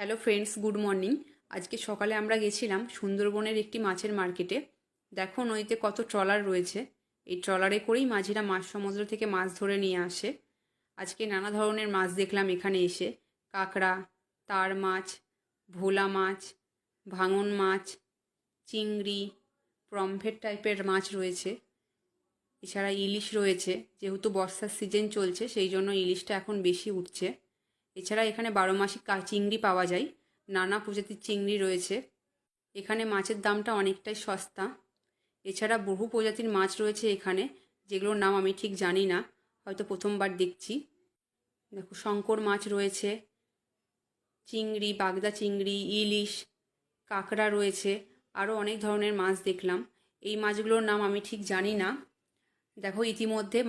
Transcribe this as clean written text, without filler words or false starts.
Hello friends, good morning. আজকে সকালে আমরা গেছিলাম সুন্দরবনের একটি মাছের মার্কেটে। দেখো নদীতে কত ট্রলার রয়েছে। এই ট্রলারে করেই মাঝিরা মাছ সমুদ্র থেকে মাছ ধরে নিয়ে আসে। আজকে নানা ধরনের মাছ দেখলাম এখানে এসে। কাঁকড়া, তার মাছ, ভোলা মাছ, ভাঙন মাছ, চিংড়ি, প্রমফেট টাইপের মাছ রয়েছে। এছাড়া ইলিশ রয়েছে, যেহেতু বর্ষার সিজন চলছে সেই জন্য ইলিশটা এখন বেশি উঠছে। এছাড়া এখানে 12 মাসি চিংড়ি পাওয়া যায়। নানা প্রজাতির চিংড়ি রয়েছে। এখানে মাছের দামটা অনেকটাই সস্তা। এছাড়া বহু প্রজাতির মাছ রয়েছে এখানে, যেগুলোর নাম আমি ঠিক জানি না, হয়তো প্রথমবার দেখছি। দেখো শঙ্কর মাছ রয়েছে, চিংড়ি, বাগদা চিংড়ি, ইলিশ, কাঁকড়া রয়েছে। আরও অনেক ধরনের মাছ দেখলাম। এই মাছগুলোর নাম আমি ঠিক জানি না। দেখো ইতিমধ্যে